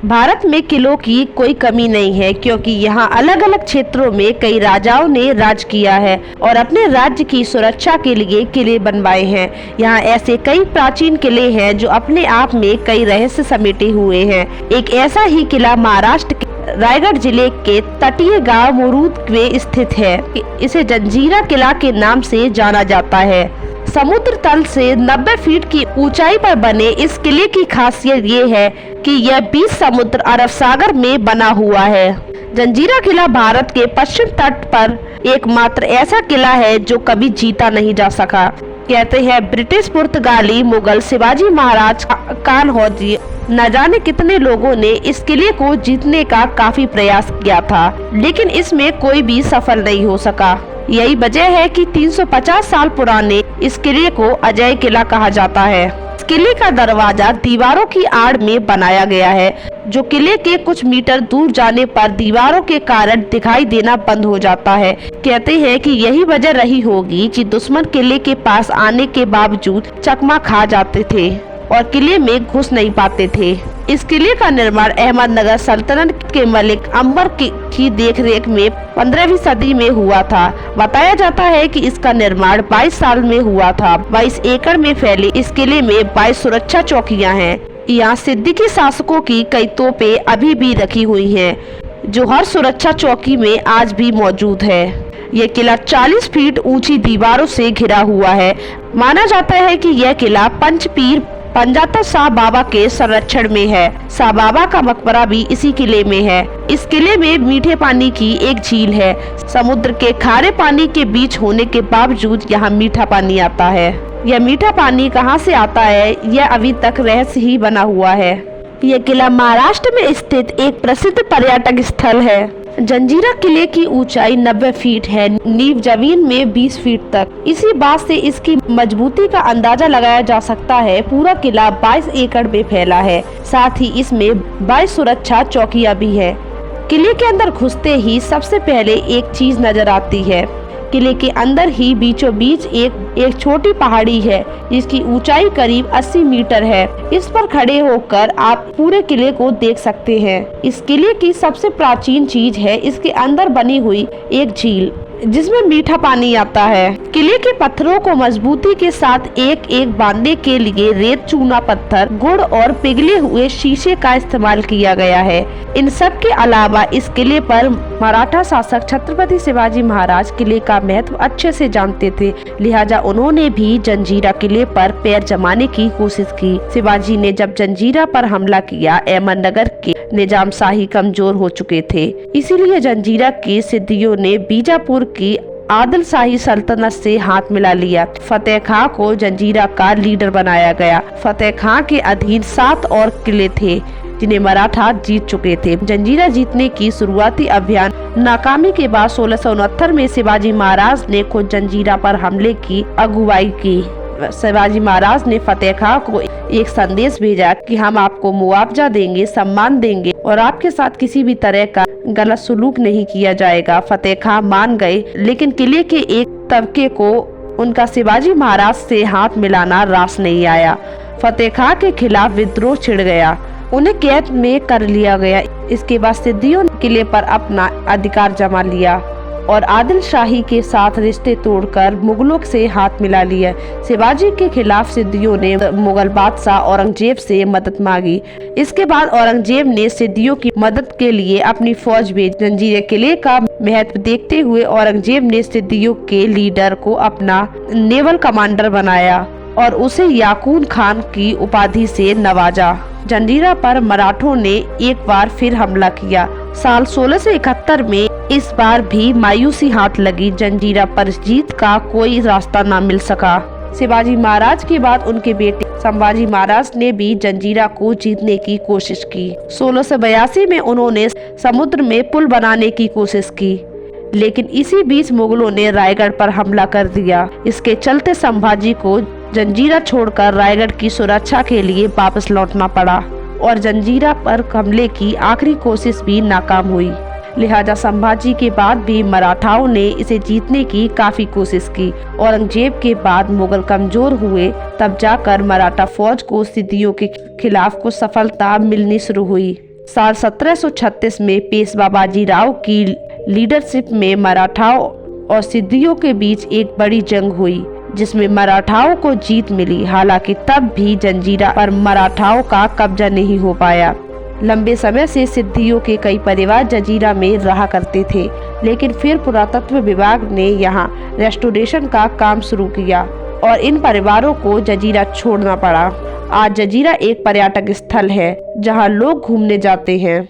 भारत में किलों की कोई कमी नहीं है, क्योंकि यहाँ अलग अलग क्षेत्रों में कई राजाओं ने राज किया है और अपने राज्य की सुरक्षा के लिए किले बनवाए हैं। यहाँ ऐसे कई प्राचीन किले हैं जो अपने आप में कई रहस्य समेटे हुए हैं। एक ऐसा ही किला महाराष्ट्र के रायगढ़ जिले के तटीय गांव मुरुड में स्थित है। इसे जंजीरा किला के नाम से जाना जाता है। समुद्र तल से 90 फीट की ऊंचाई पर बने इस किले की खासियत ये है कि यह 20 समुद्र अरब सागर में बना हुआ है। जंजीरा किला भारत के पश्चिम तट पर एकमात्र ऐसा किला है जो कभी जीता नहीं जा सका। कहते हैं ब्रिटिश, पुर्तगाली, मुगल, शिवाजी महाराज, कान्होजी, न जाने कितने लोगों ने इस किले को जीतने का काफी प्रयास किया था, लेकिन इसमें कोई भी सफल नहीं हो सका। यही वजह है कि 350 साल पुराने इस किले को अजय किला कहा जाता है। इस किले का दरवाजा दीवारों की आड़ में बनाया गया है, जो किले के कुछ मीटर दूर जाने पर दीवारों के कारण दिखाई देना बंद हो जाता है। कहते हैं कि यही वजह रही होगी कि दुश्मन किले के पास आने के बावजूद चकमा खा जाते थे और किले में घुस नहीं पाते थे। इस किले का निर्माण अहमदनगर सल्तनत के मलिक अंबर की देखरेख में 15वीं सदी में हुआ था। बताया जाता है कि इसका निर्माण 22 साल में हुआ था। 22 एकड़ में फैले इस किले में 22 सुरक्षा चौकियां हैं। यहाँ सिद्दीकी शासकों की कई तोपें अभी भी रखी हुई हैं, जो हर सुरक्षा चौकी में आज भी मौजूद है। यह किला 40 फीट ऊंची दीवारों से घिरा हुआ है। माना जाता है कि यह किला पंचपीर पंजाता शाह बाबा के संरक्षण में है। शाह बाबा का मकबरा भी इसी किले में है। इस किले में मीठे पानी की एक झील है। समुद्र के खारे पानी के बीच होने के बावजूद यहाँ मीठा पानी आता है। यह मीठा पानी कहाँ से आता है, यह अभी तक रहस्य ही बना हुआ है। यह किला महाराष्ट्र में स्थित एक प्रसिद्ध पर्यटक स्थल है। जंजीरा किले की ऊंचाई 90 फीट है, नींव जमीन में 20 फीट तक। इसी बात से इसकी मजबूती का अंदाजा लगाया जा सकता है। पूरा किला 22 एकड़ में फैला है, साथ ही इसमें 22 सुरक्षा चौकियां भी है। किले के अंदर घुसते ही सबसे पहले एक चीज नजर आती है। किले के अंदर ही बीचों बीच एक छोटी पहाड़ी है, जिसकी ऊंचाई करीब 80 मीटर है। इस पर खड़े होकर आप पूरे किले को देख सकते हैं। इस किले की सबसे प्राचीन चीज है इसके अंदर बनी हुई एक झील, जिसमें मीठा पानी आता है। किले के पत्थरों को मजबूती के साथ एक एक बांधने के लिए रेत, चूना पत्थर, गुड़ और पिघले हुए शीशे का इस्तेमाल किया गया है। इन सब के अलावा इस किले पर मराठा शासक छत्रपति शिवाजी महाराज किले का महत्व अच्छे से जानते थे, लिहाजा उन्होंने भी जंजीरा किले पर पैर जमाने की कोशिश की। शिवाजी ने जब जंजीरा पर हमला किया, अहमदनगर के निजाम शाही कमजोर हो चुके थे, इसीलिए जंजीरा के सिद्दियों ने बीजापुर की आदिल शाही सल्तनत से हाथ मिला लिया। फतेह खां को जंजीरा का लीडर बनाया गया। फतेह खां के अधीन 7 और किले थे जिन्हें मराठा जीत चुके थे। जंजीरा जीतने की शुरुआती अभियान नाकामी के बाद 1669 में शिवाजी महाराज ने खुद जंजीरा पर हमले की अगुवाई की। शिवाजी महाराज ने फतेह खां को एक संदेश भेजा कि हम आपको मुआवजा देंगे, सम्मान देंगे और आपके साथ किसी भी तरह का गलत सुलूक नहीं किया जाएगा। फतेह खां मान गए, लेकिन किले के एक तबके को उनका शिवाजी महाराज से हाथ मिलाना रास नहीं आया। फतेह खां के खिलाफ विद्रोह छिड़ गया, उन्हें कैद में कर लिया गया। इसके बाद सिद्दियों ने किले पर अपना अधिकार जमा लिया और आदिल शाही के साथ रिश्ते तोड़कर मुगलों से हाथ मिला लिया। शिवाजी के खिलाफ सिद्दियों ने मुगल बादशाह औरंगजेब से मदद मांगी। इसके बाद औरंगजेब ने सिद्दियों की मदद के लिए अपनी फौज भेजी। जंजीरा किले का महत्व देखते हुए औरंगजेब ने सिद्दियों के लीडर को अपना नेवल कमांडर बनाया और उसे याकून खान की उपाधि से नवाजा। जंजीरा पर मराठों ने एक बार फिर हमला किया। साल 1671 में इस बार भी मायूसी हाथ लगी। जंजीरा पर जीत का कोई रास्ता न मिल सका। शिवाजी महाराज के बाद उनके बेटे संभाजी महाराज ने भी जंजीरा को जीतने की कोशिश की। 1682 में उन्होंने समुद्र में पुल बनाने की कोशिश की, लेकिन इसी बीच मुगलों ने रायगढ़ पर हमला कर दिया। इसके चलते संभाजी को जंजीरा छोड़कर रायगढ़ की सुरक्षा के लिए वापस लौटना पड़ा और जंजीरा पर हमले की आखिरी कोशिश भी नाकाम हुई। लिहाजा संभाजी के बाद भी मराठाओं ने इसे जीतने की काफी कोशिश की। औरंगजेब के बाद मुगल कमजोर हुए, तब जाकर मराठा फौज को सिद्दियों के खिलाफ कुछ सफलता मिलनी शुरू हुई। साल 1736 में पेशवा बाजीराव की लीडरशिप में मराठाओं और सिद्धियों के बीच एक बड़ी जंग हुई, जिसमें मराठाओं को जीत मिली। हालांकि तब भी जंजीरा पर मराठाओं का कब्जा नहीं हो पाया। लंबे समय से सिद्धियों के कई परिवार जंजीरा में रहा करते थे, लेकिन फिर पुरातत्व विभाग ने यहाँ रेस्टोरेशन का काम शुरू किया और इन परिवारों को जंजीरा छोड़ना पड़ा। आज जंजीरा एक पर्यटक स्थल है जहाँ लोग घूमने जाते हैं।